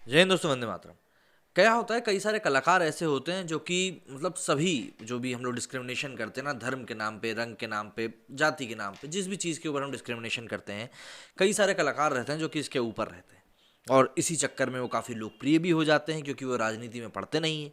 जय हिंद दोस्तों, वंदे मातरम। क्या होता है, कई सारे कलाकार ऐसे होते हैं जो कि मतलब सभी जो भी हम लोग डिस्क्रिमिनेशन करते हैं ना, धर्म के नाम पे, रंग के नाम पे, जाति के नाम पे, जिस भी चीज़ के ऊपर हम डिस्क्रिमिनेशन करते हैं, कई सारे कलाकार रहते हैं जो कि इसके ऊपर रहते हैं। और इसी चक्कर में वो काफ़ी लोकप्रिय भी हो जाते हैं क्योंकि वो राजनीति में पढ़ते नहीं है।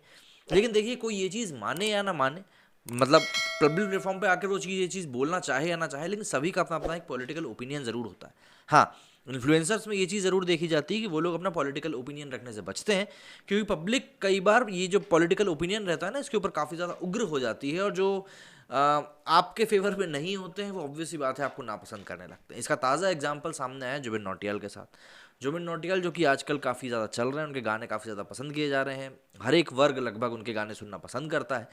लेकिन देखिए, कोई ये चीज़ माने या ना माने, मतलब पब्लिक प्लेटफॉर्म पे आकर वो चीज़ ये चीज़ बोलना चाहे या ना चाहे, लेकिन सभी का अपना अपना एक पॉलिटिकल ओपिनियन ज़रूर होता है। हाँ, इन्फ्लुएंसर्स में ये चीज़ ज़रूर देखी जाती है कि वो लोग अपना पॉलिटिकल ओपिनियन रखने से बचते हैं, क्योंकि पब्लिक कई बार ये जो पॉलिटिकल ओपिनियन रहता है ना, इसके ऊपर काफ़ी ज़्यादा उग्र हो जाती है, और जो आपके फेवर में नहीं होते हैं वो ऑब्वियस सी बात है आपको नापसंद करने लगते हैं। इसका ताज़ा एग्जाम्पल सामने आया है जुबिन नौटियाल के साथ। जुबिन नौटियाल जो कि आजकल काफ़ी ज़्यादा चल रहे हैं, उनके गाने काफ़ी ज़्यादा पसंद किए जा रहे हैं, हर एक वर्ग लगभग उनके गाने सुनना पसंद करता है।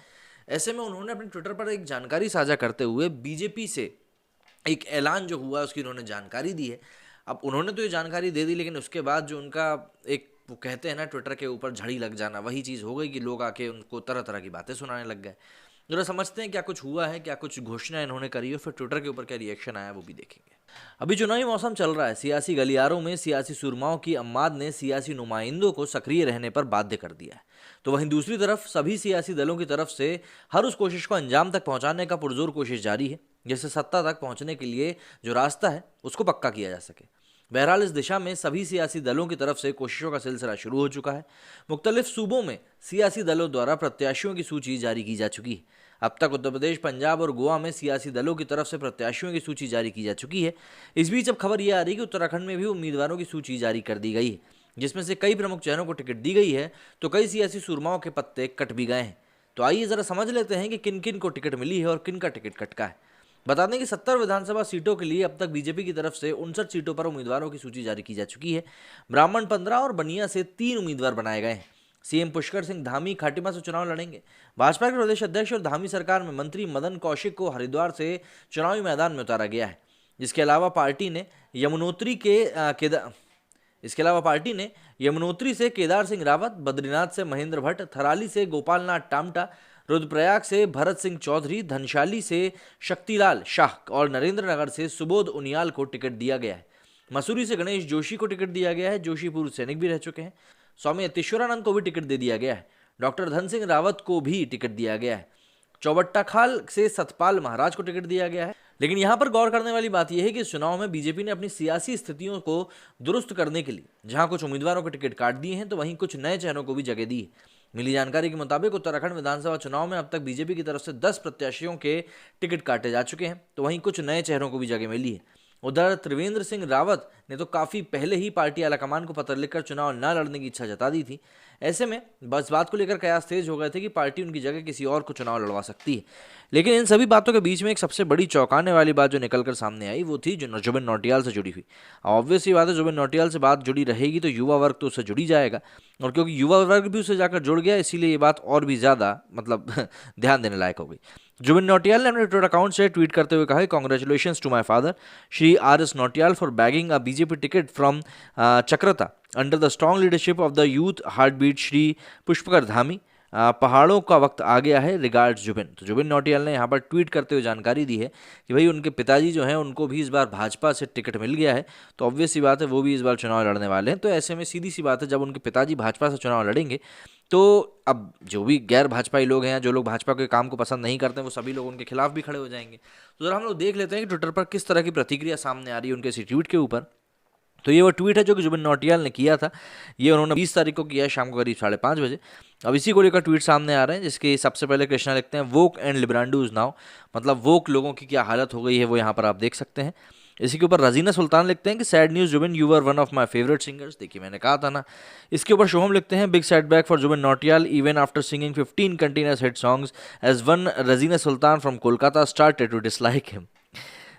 ऐसे में उन्होंने अपने ट्विटर पर एक जानकारी साझा करते हुए बीजेपी से एक ऐलान जो हुआ उसकी उन्होंने जानकारी दी है। अब उन्होंने तो ये जानकारी दे दी, लेकिन उसके बाद जो उनका एक वो कहते हैं ना, ट्विटर के ऊपर झड़ी लग जाना, वही चीज़ हो गई कि लोग आके उनको तरह तरह की बातें सुनाने लग गए। जरा समझते हैं क्या कुछ हुआ है, क्या कुछ घोषणा इन्होंने करी है, फिर ट्विटर के ऊपर क्या रिएक्शन आया वो भी देखेंगे। अभी चुनावी मौसम चल रहा है। सियासी गलियारों में सियासी सुरमाओं की अम्माद ने सियासी नुमाइंदों को सक्रिय रहने पर बाध्य कर दिया है। तो वहीं दूसरी तरफ सभी सियासी दलों की तरफ से हर उस कोशिश को अंजाम तक पहुंचाने का पुरजोर कोशिश जारी है, जिससे सत्ता तक पहुंचने के लिए जो रास्ता है उसको पक्का किया जा सके। बहरहाल इस दिशा में सभी सियासी दलों की तरफ से कोशिशों का सिलसिला शुरू हो चुका है। मुख्तलिफ सूबों में सियासी दलों द्वारा प्रत्याशियों की सूची जारी की जा चुकी है। अब तक उत्तर प्रदेश, पंजाब और गोवा में सियासी दलों की तरफ से प्रत्याशियों की सूची जारी की जा चुकी है। इस बीच अब खबर यह आ रही है कि उत्तराखंड में भी उम्मीदवारों की सूची जारी कर दी गई है, जिसमें से कई प्रमुख चेहरों को टिकट दी गई है, तो कई सियासी सुरमाओं के पत्ते कट भी गए हैं। तो आइए जरा समझ लेते हैं कि किन किन को टिकट मिली है और किन का टिकट कटका है। बता दें कि 70 विधानसभा सीटों के लिए अब तक बीजेपी की तरफ से 59 सीटों पर उम्मीदवारों की सूची जारी की जा चुकी है। ब्राह्मण 15 और बनिया से 3 उम्मीदवार बनाए गए हैं। सीएम पुष्कर सिंह धामी खाटिमा से चुनाव लड़ेंगे। भाजपा के प्रदेश अध्यक्ष और धामी सरकार में मंत्री मदन कौशिक को हरिद्वार से चुनावी मैदान में उतारा गया है। इसके अलावा पार्टी ने यमुनोत्री के केदार इसके अलावा पार्टी ने यमुनोत्री से केदार सिंह रावत, बद्रीनाथ से महेंद्र भट्ट, थराली से गोपालनाथ टामटा, रुद्रप्रयाग से भरत सिंह चौधरी, धनशाली से शक्तिलाल शाह और नरेंद्र नगर से सुबोध उनियाल को टिकट दिया गया है। मसूरी से गणेश जोशी को टिकट दिया गया है। जोशी पूर्व सैनिक भी रह चुके हैं। स्वामी अतिश्वरानंद को भी टिकट दे दिया गया है। डॉक्टर धन सिंह रावत को भी टिकट दिया गया है। चौबट्टा खाल से सतपाल महाराज को टिकट दिया गया है। लेकिन यहां पर गौर करने वाली बात यह है कि इस चुनाव में बीजेपी ने अपनी सियासी स्थितियों को दुरुस्त करने के लिए जहां कुछ उम्मीदवारों को टिकट काट दिए हैं, तो वहीं कुछ नए चेहरों को भी जगह दी है। मिली जानकारी के मुताबिक उत्तराखंड विधानसभा चुनाव में अब तक बीजेपी की तरफ से 10 प्रत्याशियों के टिकट काटे जा चुके हैं, तो वहीं कुछ नए चेहरों को भी जगह मिली है। उधर त्रिवेंद्र सिंह रावत ने तो काफी पहले ही पार्टी आलाकमान को पत्र लिखकर चुनाव न लड़ने की इच्छा जता दी थी। ऐसे में बस बात को लेकर कयास तेज हो गए थे कि पार्टी उनकी जगह किसी और को चुनाव लड़वा सकती है। लेकिन इन सभी बातों के बीच में एक सबसे बड़ी चौंकाने वाली बात जो निकलकर सामने आई वो थी जो जुबिन नौटियाल से जुड़ी हुई। ऑब्वियस सी बात है, जुबिन नौटियाल से बात जुड़ी रहेगी तो युवा वर्ग तो उससे जुड़ी जाएगा, और क्योंकि युवा वर्ग भी उससे जाकर जुड़ गया, इसीलिए ये बात और भी ज़्यादा मतलब ध्यान देने लायक हो गई। जुबिन नौटियाल ने अपने ट्विटर अकाउंट से ट्वीट करते हुए कहा, congratulations to my father Shri R S Nautiyal for bagging a BJP ticket from Chakrata under the strong leadership of the youth heartbeat Shri Pushkar Dhami. पहाड़ों का वक्त आ गया है, रिगार्ड्स जुबिन। तो जुबिन नौटियाल ने यहाँ पर ट्वीट करते हुए जानकारी दी है कि भाई उनके पिताजी जो हैं उनको भी इस बार भाजपा से टिकट मिल गया है, तो ऑब्वियस सी बात है वो भी इस बार चुनाव लड़ने वाले हैं। तो ऐसे में सीधी सी बात है, जब उनके पिताजी भाजपा से चुनाव लड़ेंगे तो अब जो भी गैर भाजपाई लोग हैं, जो लोग भाजपा के काम को पसंद नहीं करते हैं, वो सभी लोग उनके खिलाफ भी खड़े हो जाएंगे। तो जरा हम लोग देख लेते हैं कि ट्विटर पर किस तरह की प्रतिक्रिया सामने आ रही है उनके इसी ट्वीट के ऊपर। तो ये वो ट्वीट है जो कि जुबिन नौटियाल ने किया था। ये उन्होंने 20 तारीख को किया है, शाम को करीब 5:30 बजे। अब इसी को लेकर ट्वीट सामने आ रहे हैं, जिसके सबसे पहले कृष्णा लिखते हैं, वोक एंड लिब्रांडूज नाउ, मतलब वोक लोगों की क्या हालत हो गई है वो यहाँ पर आप देख सकते हैं। इसी के ऊपर रजीना सुल्तान लिखते हैं कि sad news Zubeen, you are one of my favourite singers. देखिए मैंने कहा था ना। इसके ऊपर शुभम लिखते हैं, big setback for Jubin Nautiyal even after singing 15 continuous hit songs as one Rajina Sultan from Kolkata started to dislike him.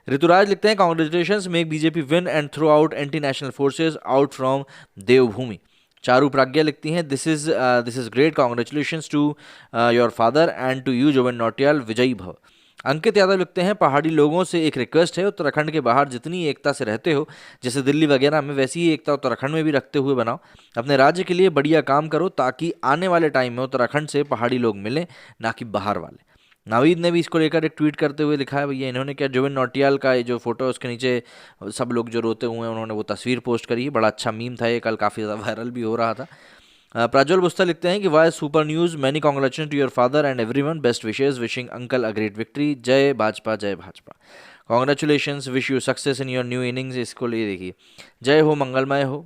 Rituraj लिखते हैं, congratulations make BJP win and throw out anti national forces out from Devbhoomi. Charu Pragya लिखती हैं, this is great, congratulations to your father and to you Jubin Nautiyal, विजयी भव। अंकित यादव लिखते हैं, पहाड़ी लोगों से एक रिक्वेस्ट है, उत्तराखंड के बाहर जितनी एकता से रहते हो, जैसे दिल्ली वगैरह में, वैसी ही एकता उत्तराखंड में भी रखते हुए बनाओ। अपने राज्य के लिए बढ़िया काम करो ताकि आने वाले टाइम में उत्तराखंड से पहाड़ी लोग मिलें, ना कि बाहर वाले। नावीद ने भी इसको लेकर एक ट्वीट करते हुए लिखा है भैया इन्होंने क्या, जुबिन नौटियाल का ये जो फोटो है उसके नीचे सब लोग जो रोते हुए हैं उन्होंने वो तस्वीर पोस्ट करी है। बड़ा अच्छा मीम था ये, कल काफ़ी ज़्यादा वायरल भी हो रहा था। प्राज्वल बुस्ता लिखते हैं कि why super news, many congratulation to your father and everyone, best wishes, wishing uncle a great victory, जय भाजपा जय Bhajpa, congratulations, wish you success in your new innings. इसको लिए देखिए, जय हो मंगलमय हो।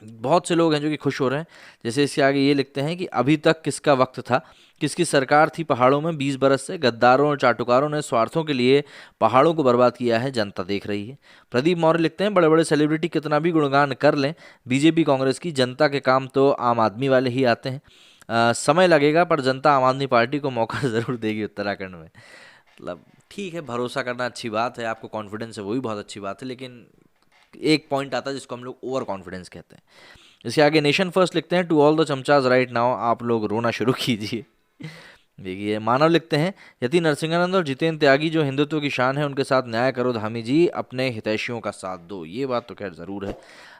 बहुत से लोग हैं जो कि खुश हो रहे हैं। जैसे इसके आगे ये लिखते हैं कि अभी तक किसका वक्त था, किसकी सरकार थी पहाड़ों में 20 बरस से, गद्दारों और चाटुकारों ने स्वार्थों के लिए पहाड़ों को बर्बाद किया है, जनता देख रही है। प्रदीप मौर्य लिखते हैं बड़े बड़े सेलिब्रिटी कितना भी गुणगान कर लें बीजेपी कांग्रेस की, जनता के काम तो आम आदमी वाले ही आते हैं। समय लगेगा पर जनता आम आदमी पार्टी को मौका ज़रूर देगी उत्तराखंड में। मतलब ठीक है, भरोसा करना अच्छी बात है, आपको कॉन्फिडेंस है वो भी बहुत अच्छी बात है, लेकिन एक पॉइंट आता है जिसको हम लोग ओवर कॉन्फिडेंस कहते हैं। इसके आगे नेशन फर्स्ट लिखते हैं टू ऑल द चमचाज राइट नाउ, आप लोग रोना शुरू कीजिए। देखिए मानव लिखते हैं यति नरसिंहानंद और जितेंद्र त्यागी जो हिंदुत्व की शान है उनके साथ न्याय करो धामी जी, अपने हितैषियों का साथ दो। ये बात तो खैर ज़रूर है।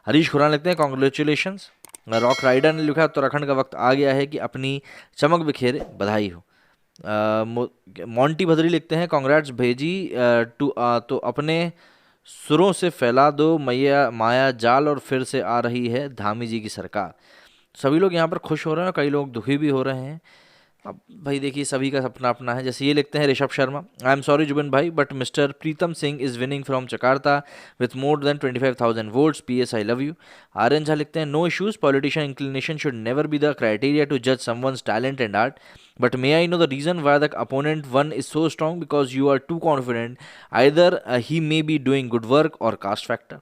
हरीश खुरान लिखते हैं कॉन्ग्रेचुलेशंस। रॉक राइडर ने लिखा उत्तराखंड का वक्त आ गया है कि अपनी चमक बिखेरे, बधाई हो। मोंटी भद्री लिखते हैं कांग्रेट्स भेजी तो अपने सुरों से फैला दो मैया माया जाल, और फिर से आ रही है धामी जी की सरकार। सभी लोग यहाँ पर खुश हो रहे हैं और कई लोग दुखी भी हो रहे हैं। अब भाई देखिए सभी का अपना अपना है। जैसे ये लिखते हैं Rishabh Sharma, I am sorry Jubin भाई but mister Pritam Singh is winning from Jakarta with more than 25,000 votes, PS I love you. Aryan Jha लिखते हैं no issues, politician inclination should never be the criteria to जज someone's talent and art, but may I know the reason why the opponent one is so strong, because you are too confident, either he may be doing good work और cast factor.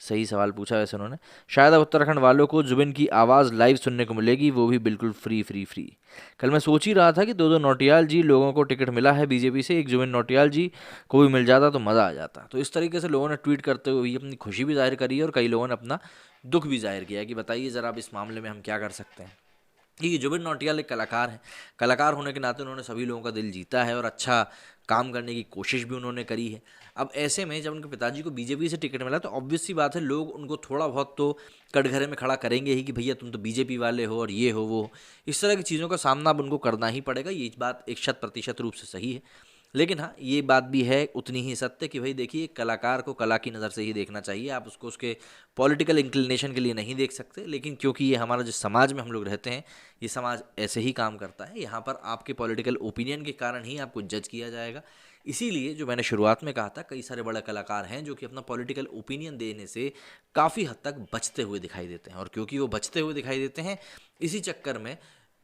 सही सवाल पूछा वैसे उन्होंने। शायद अब उत्तराखंड वालों को जुबिन की आवाज़ लाइव सुनने को मिलेगी, वो भी बिल्कुल फ्री फ्री फ्री। कल मैं सोच ही रहा था कि दो नौटियाल जी लोगों को टिकट मिला है बीजेपी से, एक जुबिन नौटियाल जी को भी मिल जाता तो मज़ा आ जाता। तो इस तरीके से लोगों ने ट्वीट करते हुए अपनी खुशी भी जाहिर करी है और कई लोगों ने अपना दुख भी जाहिर किया है कि बताइए ज़रा अब इस मामले में हम क्या कर सकते हैं। ये जुबिन नौटियाल एक कलाकार हैं, कलाकार होने के नाते उन्होंने सभी लोगों का दिल जीता है और अच्छा काम करने की कोशिश भी उन्होंने करी है। अब ऐसे में जब उनके पिताजी को बीजेपी से टिकट मिला तो ऑब्वियस सी बात है लोग उनको थोड़ा बहुत तो कटघरे में खड़ा करेंगे ही कि भैया तुम तो बीजेपी वाले हो और ये हो वो हो। इस तरह की चीज़ों का सामना अब उनको करना ही पड़ेगा, ये बात 100% रूप से सही है। लेकिन हाँ ये बात भी है उतनी ही सत्य कि भाई देखिए कलाकार को कला की नज़र से ही देखना चाहिए, आप उसको उसके पॉलिटिकल इंक्लिनेशन के लिए नहीं देख सकते। लेकिन क्योंकि ये हमारा जिस समाज में हम लोग रहते हैं ये समाज ऐसे ही काम करता है, यहाँ पर आपके पॉलिटिकल ओपिनियन के कारण ही आपको जज किया जाएगा। इसीलिए जो मैंने शुरुआत में कहा था कई सारे बड़े कलाकार हैं जो कि अपना पॉलिटिकल ओपिनियन देने से काफ़ी हद तक बचते हुए दिखाई देते हैं, और क्योंकि वो बचते हुए दिखाई देते हैं इसी चक्कर में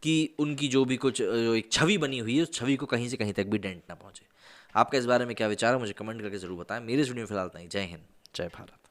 कि उनकी जो भी कुछ जो एक छवि बनी हुई है उस छवि को कहीं से कहीं तक भी डेंट ना पहुंचे। आपका इस बारे में क्या विचार है मुझे कमेंट करके ज़रूर बताएं। मेरे इस वीडियो में फिलहाल नहीं। जय हिंद, जय भारत।